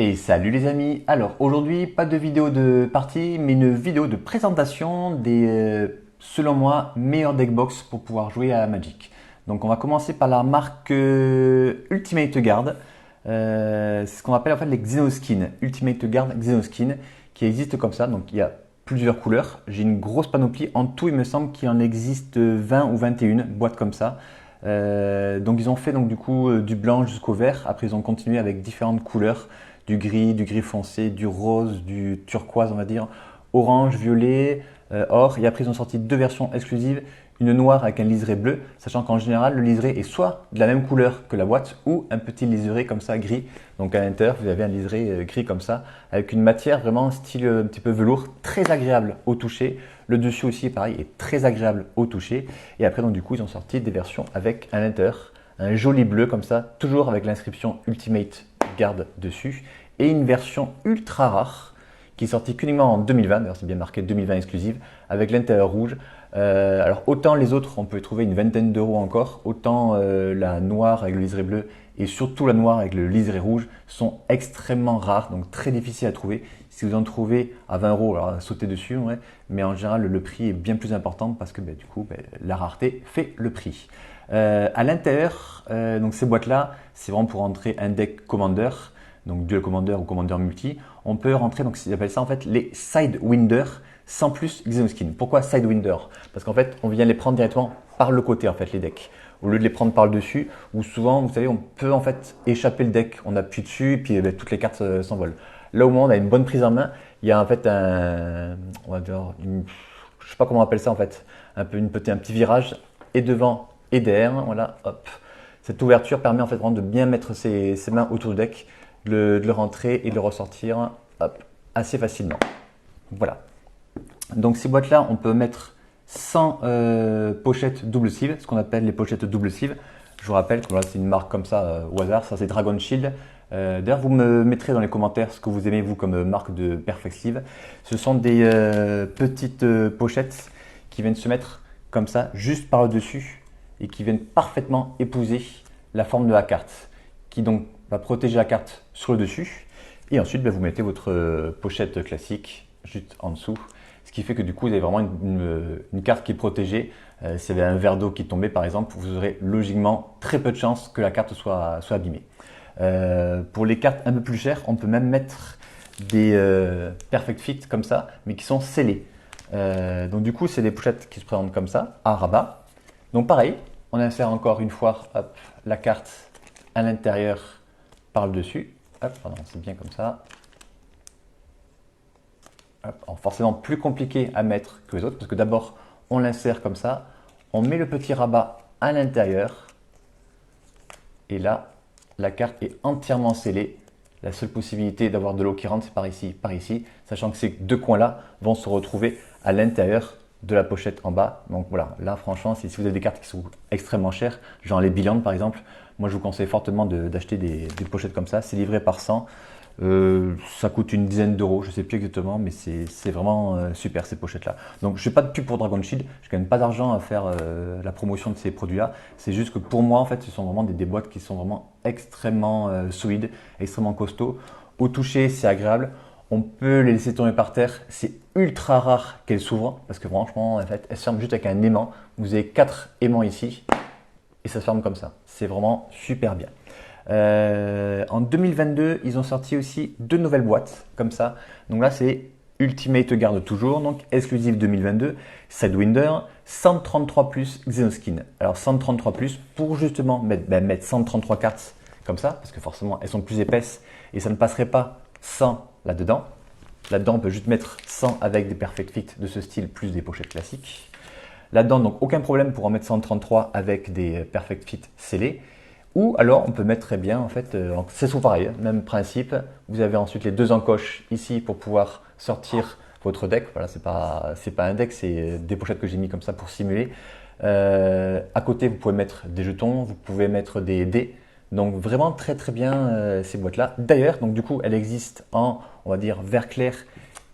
Et salut les amis. Alors aujourd'hui, pas de vidéo de partie, mais une vidéo de présentation des, selon moi, meilleurs deckbox pour pouvoir jouer à Magic. Donc on va commencer par la marque Ultimate Guard. C'est ce qu'on appelle en fait les Xenoskin. Ultimate Guard Xenoskin, qui existe comme ça. Donc il y a plusieurs couleurs. J'ai une grosse panoplie. En tout, il me semble qu'il en existe 20 ou 21 boîtes comme ça. Donc ils ont fait donc du coup du blanc jusqu'au vert. Après ils ont continué avec différentes couleurs, du gris foncé, du rose, du turquoise on va dire, orange, violet, or. Et après ils ont sorti deux versions exclusives, une noire avec un liseré bleu, sachant qu'en général le liseré est soit de la même couleur que la boîte ou un petit liseré comme ça gris. Donc à l'intérieur vous avez un liseré gris comme ça, avec une matière vraiment style un petit peu velours, très agréable au toucher. Le dessus aussi pareil est très agréable au toucher. Et après donc du coup ils ont sorti des versions avec à l'intérieur un joli bleu comme ça, toujours avec l'inscription Ultimate Guard dessus, et une version ultra rare qui est sortie qu'uniquement en 2020, d'ailleurs c'est bien marqué 2020 exclusive, avec l'intérieur rouge. Alors autant les autres on peut trouver une vingtaine d'euros encore, autant la noire avec le liseré bleu et surtout la noire avec le liseré rouge sont extrêmement rares, donc très difficiles à trouver. Si vous en trouvez à 20 euros, alors sautez dessus, ouais, mais en général le prix est bien plus important parce que du coup la rareté fait le prix. À l'intérieur, donc ces boîtes-là, c'est vraiment pour rentrer un deck Commander, donc Dual Commander ou Commander Multi. On peut rentrer, donc ils appellent ça en fait les Sidewinder sans plus Xenoskin. Pourquoi Sidewinder? Parce qu'en fait, on vient les prendre directement par le côté en fait les decks, au lieu de les prendre par le dessus, où souvent, vous savez, on peut en fait échapper le deck, on appuie dessus et puis toutes les cartes s'envolent. Là au moins, on a une bonne prise en main. Il y a en fait on va dire, je sais pas comment on appelle ça en fait, un petit virage et devant et derrière, voilà, hop. Cette ouverture permet en fait vraiment de bien mettre ses mains autour du deck, de le rentrer et de le ressortir hop, assez facilement. Voilà. Donc ces boîtes-là, on peut mettre 100 pochettes double sleeve, ce qu'on appelle les pochettes double sleeve. Je vous rappelle que voilà, c'est une marque comme ça au hasard, ça c'est Dragon Shield. D'ailleurs, vous me mettrez dans les commentaires ce que vous aimez vous comme marque de Perfect Sleeve. Ce sont des petites pochettes qui viennent se mettre comme ça, juste par le dessus, et qui viennent parfaitement épouser la forme de la carte, qui donc va protéger la carte sur le dessus. Et ensuite, vous mettez votre pochette classique juste en dessous, ce qui fait que du coup, vous avez vraiment une carte qui est protégée. S'il y avait un verre d'eau qui tombait par exemple, vous aurez logiquement très peu de chances que la carte soit abîmée. Pour les cartes un peu plus chères, on peut même mettre des Perfect Fit comme ça, mais qui sont scellées. Donc du coup, c'est des pochettes qui se présentent comme ça, à rabat. Donc pareil, on insère encore une fois hop, la carte à l'intérieur par le dessus. Hop, pardon, c'est bien comme ça. Hop, forcément plus compliqué à mettre que les autres parce que d'abord on l'insère comme ça, on met le petit rabat à l'intérieur et là la carte est entièrement scellée. La seule possibilité d'avoir de l'eau qui rentre c'est par ici, sachant que ces deux coins là vont se retrouver à l'intérieur de la pochette en bas. Donc voilà, là franchement, si vous avez des cartes qui sont extrêmement chères, genre les Billions par exemple, moi je vous conseille fortement d'acheter des pochettes comme ça. C'est livré par 100. Ça coûte une dizaine d'euros, je ne sais plus exactement, mais c'est vraiment super ces pochettes-là. Donc je n'ai pas de pub pour Dragon Shield, je ne gagne pas d'argent à faire la promotion de ces produits-là. C'est juste que pour moi, en fait, ce sont vraiment des boîtes qui sont vraiment extrêmement solides, extrêmement costauds. Au toucher, c'est agréable. On peut les laisser tomber par terre. C'est ultra rare qu'elles s'ouvrent parce que franchement, en fait, elles se ferment juste avec un aimant. Vous avez 4 aimants ici et ça se ferme comme ça. C'est vraiment super bien. En 2022, ils ont sorti aussi deux nouvelles boîtes comme ça. Donc là, c'est Ultimate Guard toujours, donc exclusive 2022, Sidewinder, 133 plus Xenoskin. Alors 133 plus pour justement mettre 133 cartes comme ça, parce que forcément elles sont plus épaisses et ça ne passerait pas sans là-dedans. Là-dedans, on peut juste mettre 100 avec des Perfect Fit de ce style plus des pochettes classiques. Là-dedans, donc aucun problème pour en mettre 133 avec des Perfect Fit scellés. Ou alors on peut mettre très bien, en fait, c'est souvent pareil, même principe. Vous avez ensuite les deux encoches ici pour pouvoir sortir votre deck. Voilà, c'est pas un deck, c'est des pochettes que j'ai mis comme ça pour simuler. À côté, vous pouvez mettre des jetons, vous pouvez mettre des dés. Donc vraiment très très bien ces boîtes-là. D'ailleurs, donc du coup, elle existe en, on va dire, vert clair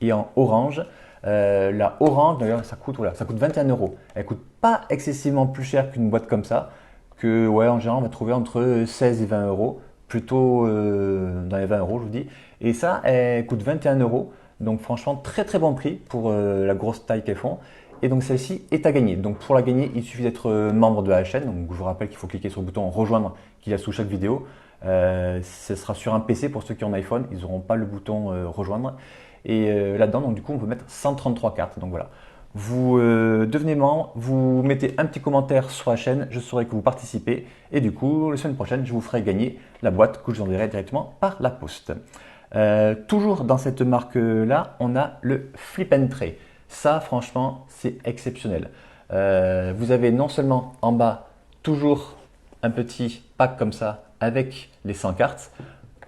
et en orange. La orange, d'ailleurs, ça coûte 21 euros. Elle coûte pas excessivement plus cher qu'une boîte comme ça. Que ouais, en général, on va trouver entre 16 et 20 euros. plutôt dans les 20 euros, je vous dis. Et ça, elle coûte 21 euros. Donc franchement, très très bon prix pour la grosse taille qu'elles font. Et donc celle-ci est à gagner. Donc pour la gagner, il suffit d'être membre de la chaîne. Donc je vous rappelle qu'il faut cliquer sur le bouton rejoindre qu'il y a sous chaque vidéo. Ce sera sur un PC pour ceux qui ont un iPhone, ils n'auront pas le bouton rejoindre. Et là-dedans, donc du coup, on peut mettre 133 cartes. Donc voilà. Vous devenez membre, vous mettez un petit commentaire sur la chaîne, je saurai que vous participez. Et du coup, la semaine prochaine, je vous ferai gagner la boîte que je vous enverrai directement par la poste. Toujours dans cette marque-là, on a le Flip and Tray. Ça, franchement, c'est exceptionnel. Vous avez non seulement en bas toujours un petit pack comme ça avec les 100 cartes.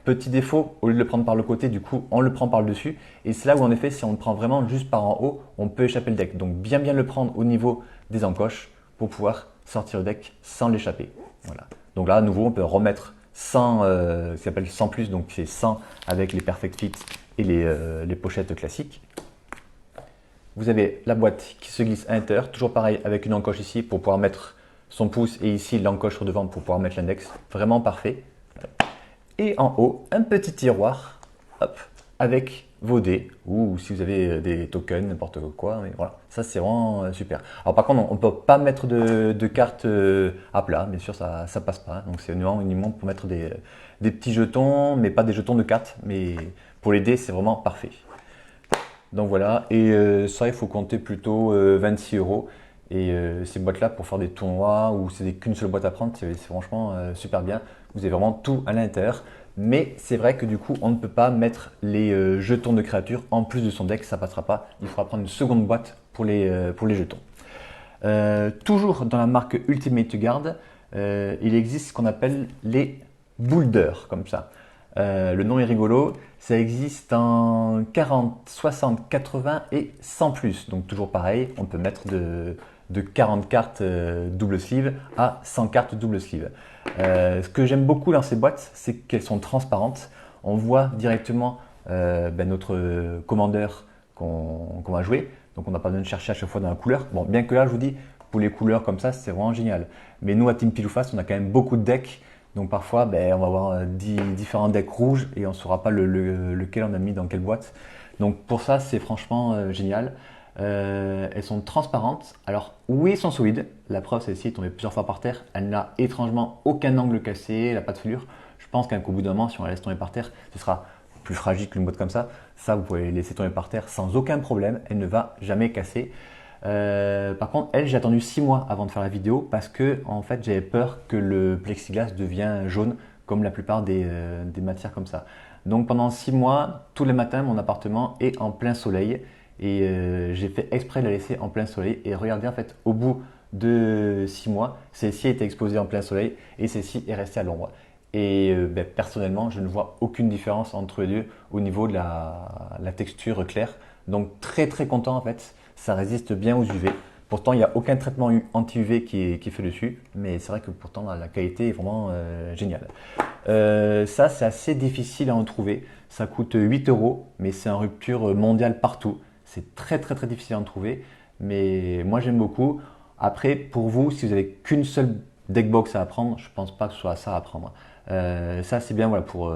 Petit défaut, au lieu de le prendre par le côté, du coup, on le prend par le dessus. Et c'est là où, en effet, si on le prend vraiment juste par en haut, on peut échapper le deck. Donc, bien le prendre au niveau des encoches pour pouvoir sortir le deck sans l'échapper. Voilà. Donc là, à nouveau, on peut remettre 100, ce qui s'appelle 100 plus, donc c'est 100 avec les Perfect Fit et les pochettes classiques. Vous avez la boîte qui se glisse à l'intérieur, toujours pareil avec une encoche ici pour pouvoir mettre son pouce et ici l'encoche sur devant pour pouvoir mettre l'index. Vraiment parfait. Et en haut, un petit tiroir hop, avec vos dés ou si vous avez des tokens, n'importe quoi. Mais voilà, ça c'est vraiment super. Alors par contre, on ne peut pas mettre de cartes à plat, bien sûr, ça ne passe pas. Donc c'est uniquement pour mettre des petits jetons, mais pas des jetons de cartes. Mais pour les dés, c'est vraiment parfait. Donc voilà, et ça il faut compter plutôt 26 euros. Et ces boîtes-là pour faire des tournois où c'est qu'une seule boîte à prendre, c'est franchement super bien. Vous avez vraiment tout à l'intérieur. Mais c'est vrai que du coup, on ne peut pas mettre les jetons de créatures en plus de son deck, ça ne passera pas. Il faudra prendre une seconde boîte pour les jetons. Toujours dans la marque Ultimate Guard, il existe ce qu'on appelle les boulders, comme ça. Le nom est rigolo, ça existe en 40, 60, 80 et 100 plus. Donc toujours pareil, on peut mettre de 40 cartes double sleeve à 100 cartes double sleeve. Ce que j'aime beaucoup dans ces boîtes, c'est qu'elles sont transparentes. On voit directement notre commandeur qu'on va jouer. Donc on n'a pas besoin de chercher à chaque fois dans la couleur. Bon, bien que là, je vous dis, pour les couleurs comme ça, c'est vraiment génial. Mais nous, à Team Pile ou Face, on a quand même beaucoup de decks. Donc parfois, on va avoir différents decks rouges et on ne saura pas lequel on a mis dans quelle boîte. Donc pour ça, c'est franchement génial. Elles sont transparentes. Alors oui, elles sont solides. La preuve, celle-ci est tombée plusieurs fois par terre. Elle n'a étrangement aucun angle cassé, elle n'a pas de fêlure. Je pense qu'au bout d'un moment, si on la laisse tomber par terre, ce sera plus fragile qu'une boîte comme ça. Ça, vous pouvez laisser tomber par terre sans aucun problème. Elle ne va jamais casser. Par contre, elle, j'ai attendu 6 mois avant de faire la vidéo parce que en fait, j'avais peur que le plexiglas devienne jaune comme la plupart des matières comme ça. Donc pendant 6 mois, tous les matins, mon appartement est en plein soleil et j'ai fait exprès de la laisser en plein soleil. Et regardez, en fait, au bout de 6 mois, celle-ci était exposée en plein soleil et celle-ci est restée à l'ombre. Et personnellement, je ne vois aucune différence entre les deux au niveau de la texture claire. Donc très très content en fait. Ça résiste bien aux UV. Pourtant, il n'y a aucun traitement anti-UV qui est fait dessus, mais c'est vrai que pourtant la qualité est vraiment géniale. Ça, c'est assez difficile à en trouver. Ça coûte 8 euros, mais c'est en rupture mondiale partout. C'est très très très difficile à en trouver, mais moi j'aime beaucoup. Après, pour vous, si vous n'avez qu'une seule deckbox à apprendre, je ne pense pas que ce soit ça à apprendre. Ça, c'est bien voilà, pour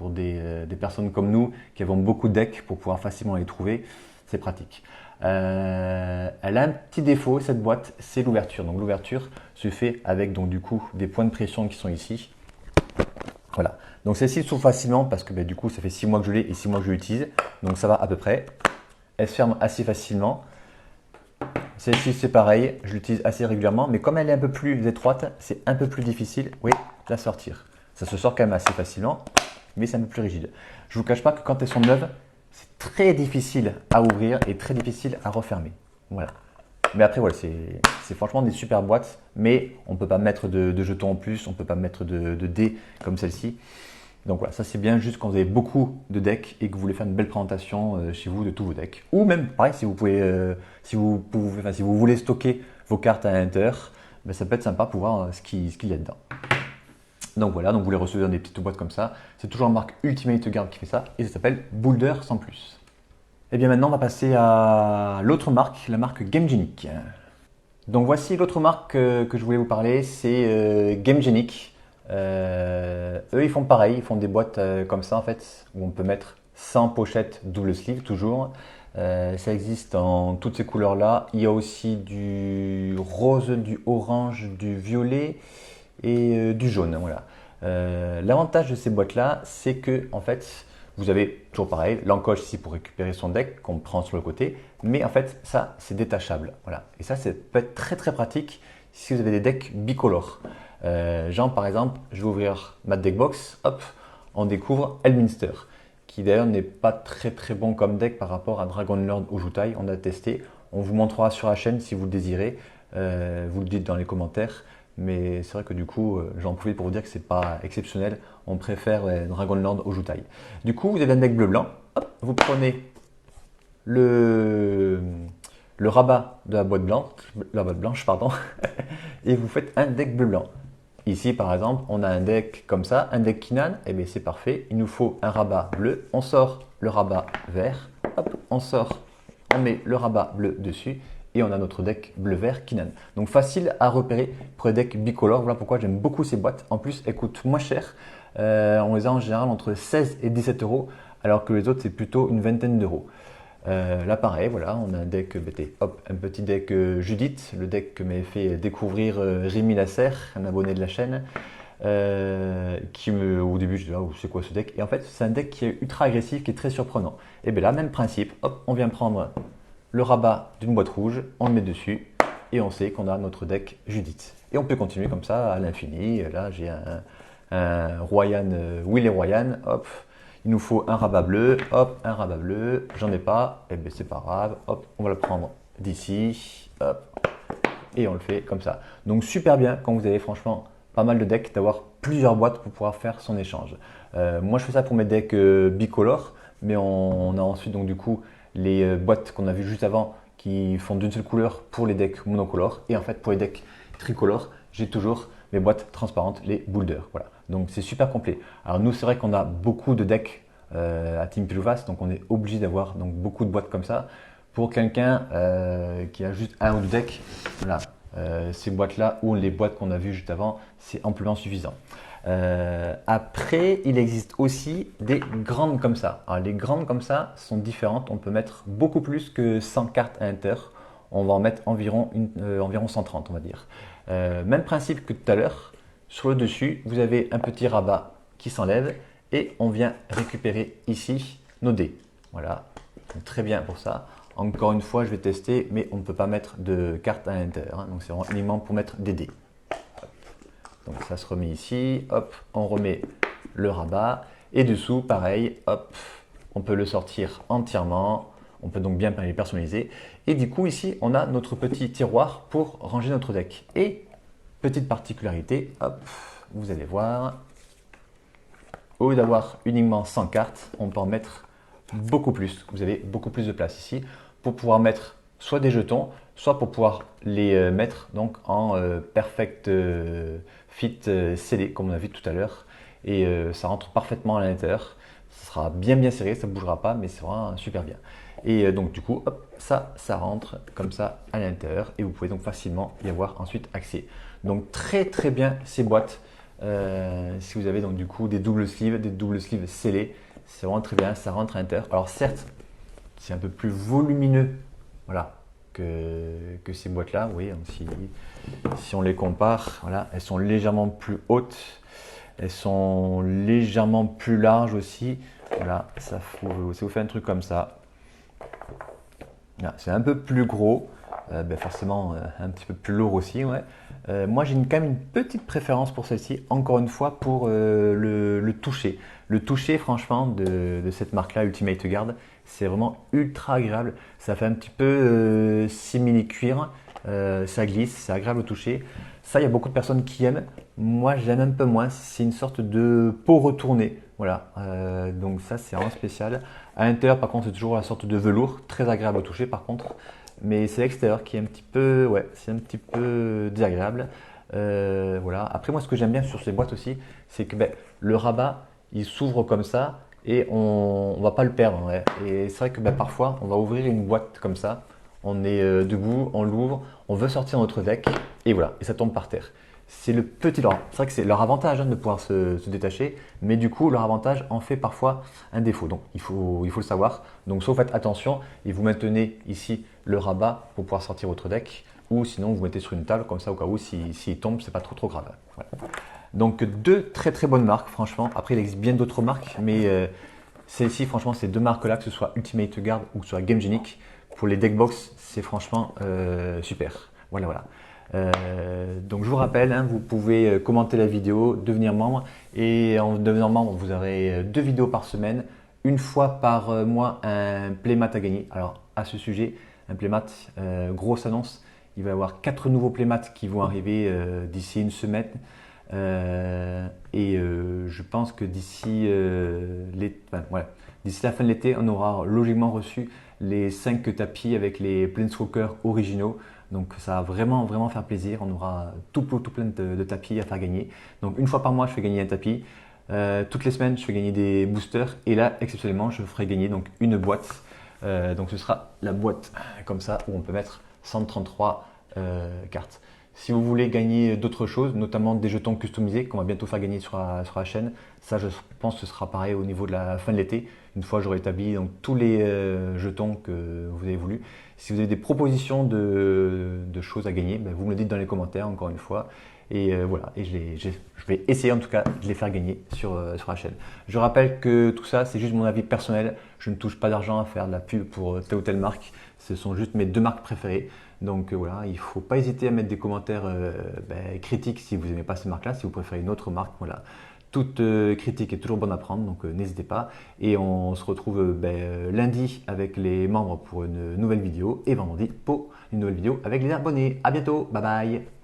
des personnes comme nous qui avons beaucoup de decks pour pouvoir facilement les trouver. C'est pratique. Elle a un petit défaut, cette boîte, c'est l'ouverture. Donc l'ouverture se fait avec donc, du coup, des points de pression qui sont ici. Voilà. Donc celle-ci s'ouvre facilement parce que du coup, ça fait 6 mois que je l'ai et 6 mois que je l'utilise. Donc ça va à peu près. Elle se ferme assez facilement. Celle-ci, c'est pareil, je l'utilise assez régulièrement, mais comme elle est un peu plus étroite, c'est un peu plus difficile de la sortir. Ça se sort quand même assez facilement, mais c'est un peu plus rigide. Je ne vous cache pas que quand elles sont neuves, c'est très difficile à ouvrir et très difficile à refermer. Voilà. Mais après, voilà, c'est franchement des super boîtes, mais on ne peut pas mettre de jetons en plus, on ne peut pas mettre de dés comme celle-ci. Donc voilà, ça c'est bien juste quand vous avez beaucoup de decks et que vous voulez faire une belle présentation chez vous de tous vos decks. Ou même, pareil, si vous voulez stocker vos cartes à l'intérieur, ça peut être sympa pour voir ce qu'il y a dedans. Donc voilà, donc vous les recevez dans des petites boîtes comme ça. C'est toujours la marque Ultimate Guard qui fait ça et ça s'appelle Boulder sans plus. Et bien maintenant, on va passer à l'autre marque, la marque Gamegenic. Donc voici l'autre marque que je voulais vous parler, c'est Gamegenic. Eux, ils font pareil, ils font des boîtes comme ça en fait, où on peut mettre sans pochette double sleeve toujours. Ça existe en toutes ces couleurs-là. Il y a aussi du rose, du orange, du violet et du jaune. Voilà. L'avantage de ces boîtes-là, c'est que en fait, vous avez toujours pareil, l'encoche ici pour récupérer son deck qu'on prend sur le côté, mais en fait, ça, c'est détachable. Voilà. Et ça peut être très très pratique si vous avez des decks bicolores. Genre par exemple, je vais ouvrir ma deck box, hop, on découvre Elminster, qui d'ailleurs n'est pas très très bon comme deck par rapport à Dragonlord ou Jutai, on a testé. On vous montrera sur la chaîne si vous le désirez, vous le dites dans les commentaires. Mais c'est vrai que du coup, j'en profite pour vous dire que c'est pas exceptionnel. On préfère Dragonlord au Jutai. Du coup, vous avez un deck bleu-blanc. Vous prenez le rabat de la boîte blanche, pardon, et vous faites un deck bleu-blanc. Ici, par exemple, on a un deck comme ça, un deck Kinnan, et bien c'est parfait. Il nous faut un rabat bleu. On sort le rabat vert. Hop, on met le rabat bleu dessus. Et on a notre deck bleu-vert Kinnan. Donc facile à repérer pour les decks bicolores. Voilà pourquoi j'aime beaucoup ces boîtes. En plus, elles coûtent moins cher. On les a en général entre 16 et 17 euros, alors que les autres, c'est plutôt une vingtaine d'euros. Là, pareil, voilà, on a un deck, hop, un petit deck Judith, le deck que m'avait fait découvrir Rémi Lasserre, un abonné de la chaîne. Au début, je disais, oh, c'est quoi ce deck? Et en fait, c'est un deck qui est ultra agressif, qui est très surprenant. Et bien là, même principe, hop, on vient prendre le rabat d'une boîte rouge, on le met dessus et on sait qu'on a notre deck Judith. Et on peut continuer comme ça à l'infini. Là, j'ai un Royan, Will et Royan, hop, il nous faut un rabat bleu, hop, un rabat bleu, j'en ai pas, et bien c'est pas grave, hop, on va le prendre d'ici, hop, et on le fait comme ça. Donc super bien quand vous avez franchement pas mal de decks d'avoir plusieurs boîtes pour pouvoir faire son échange. Moi je fais ça pour mes decks bicolores, mais on a ensuite donc du coup les boîtes qu'on a vues juste avant qui font d'une seule couleur pour les decks monocolores. Et en fait, pour les decks tricolores, j'ai toujours mes boîtes transparentes, les boulders. Voilà. Donc c'est super complet. Alors nous, c'est vrai qu'on a beaucoup de decks à Team Pilufas, donc on est obligé d'avoir donc beaucoup de boîtes comme ça. Pour quelqu'un qui a juste un ou deux decks, voilà, ces boîtes-là ou les boîtes qu'on a vues juste avant, c'est amplement suffisant. Après, il existe aussi des grandes comme ça. Alors, les grandes comme ça sont différentes. On peut mettre beaucoup plus que 100 cartes à l'intérieur. On va en mettre environ 130, on va dire. Même principe que tout à l'heure. Sur le dessus, vous avez un petit rabat qui s'enlève et on vient récupérer ici nos dés. Voilà, donc, très bien pour ça. Encore une fois, je vais tester, mais on ne peut pas mettre de cartes à l'intérieur. Donc, c'est vraiment uniquement pour mettre des dés. Donc ça se remet ici, hop, on remet le rabat et dessous, pareil, hop, on peut le sortir entièrement. On peut donc bien les personnaliser. Et du coup, ici, on a notre petit tiroir pour ranger notre deck. Et petite particularité, hop, vous allez voir, au lieu d'avoir uniquement 100 cartes, on peut en mettre beaucoup plus. Vous avez beaucoup plus de place ici pour pouvoir mettre soit des jetons, soit pour pouvoir les mettre donc en perfect fit scellé, comme on a vu tout à l'heure. Et ça rentre parfaitement à l'intérieur. Ça sera bien serré, ça ne bougera pas, mais c'est vraiment super bien. Et donc du coup, hop, ça rentre comme ça à l'intérieur et vous pouvez donc facilement y avoir ensuite accès. Donc très bien ces boîtes. Si vous avez donc du coup des doubles sleeves scellés, c'est vraiment très bien, ça rentre à l'intérieur. Alors certes, c'est un peu plus volumineux, voilà, que ces boîtes-là. Vous voyez, si on les compare, voilà, elles sont légèrement plus hautes, elles sont légèrement plus larges aussi. Voilà, si vous faites un truc comme ça, c'est un peu plus gros, forcément un petit peu plus lourd aussi. Ouais. Moi j'ai quand même une petite préférence pour celle-ci, encore une fois pour le toucher. Le toucher franchement de cette marque-là, Ultimate Guard, c'est vraiment ultra agréable. Ça fait un petit peu simili-cuir, ça glisse, c'est agréable au toucher. Ça, il y a beaucoup de personnes qui aiment. Moi j'aime un peu moins, c'est une sorte de peau retournée. Voilà, donc ça c'est vraiment spécial. À l'intérieur par contre c'est toujours la sorte de velours, très agréable au toucher par contre. Mais c'est l'extérieur qui est un petit peu, ouais, c'est un petit peu désagréable. Voilà. Après moi ce que j'aime bien sur ces boîtes aussi, c'est que le rabat il s'ouvre comme ça et on ne va pas le perdre. Ouais. Et c'est vrai que parfois on va ouvrir une boîte comme ça, on est debout, on l'ouvre, on veut sortir notre deck et voilà, et ça tombe par terre. c'est le petit leur. C'est vrai que c'est leur avantage de pouvoir se détacher, mais du coup, leur avantage en fait parfois un défaut. Donc, il faut le savoir. Donc, soit vous faites attention et vous maintenez ici le rabat pour pouvoir sortir votre deck, ou sinon vous mettez sur une table comme ça au cas où s'il tombe, c'est pas trop grave. Voilà. Donc, deux très très bonnes marques, franchement. Après, il existe bien d'autres marques, mais celle-ci, franchement, ces deux marques-là, que ce soit Ultimate Guard ou que ce soit Game Genic, pour les deckbox, c'est franchement super. Voilà. Donc je vous rappelle, vous pouvez commenter la vidéo, devenir membre, et en devenant membre, vous aurez 2 vidéos par semaine, une fois par mois un playmat à gagner. Alors à ce sujet, un playmat, grosse annonce, il va y avoir 4 nouveaux playmats qui vont arriver d'ici une semaine. Je pense que d'ici d'ici la fin de l'été, on aura logiquement reçu les 5 tapis avec les Planeswalkers originaux. Donc ça va vraiment faire plaisir. On aura tout plein de tapis à faire gagner. Donc une fois par mois, je fais gagner un tapis. Toutes les semaines, je fais gagner des boosters. Et là, exceptionnellement, je ferai gagner donc une boîte. Donc ce sera la boîte comme ça où on peut mettre 133 cartes. Si vous voulez gagner d'autres choses, notamment des jetons customisés qu'on va bientôt faire gagner sur la chaîne, ça je pense que ce sera pareil au niveau de la fin de l'été. Une fois j'aurai établi donc, tous les jetons que vous avez voulu. Si vous avez des propositions de choses à gagner, vous me le dites dans les commentaires encore une fois. Et voilà, et je vais essayer en tout cas de les faire gagner sur la chaîne. Je rappelle que tout ça, c'est juste mon avis personnel. Je ne touche pas d'argent à faire de la pub pour telle ou telle marque. Ce sont juste mes 2 marques préférées. Donc voilà, il ne faut pas hésiter à mettre des commentaires critiques si vous n'aimez pas ces marques-là, si vous préférez une autre marque. Voilà. Toute critique est toujours bonne à prendre, donc n'hésitez pas. Et on se retrouve lundi avec les membres pour une nouvelle vidéo et vendredi pour une nouvelle vidéo avec les abonnés. À bientôt, bye bye.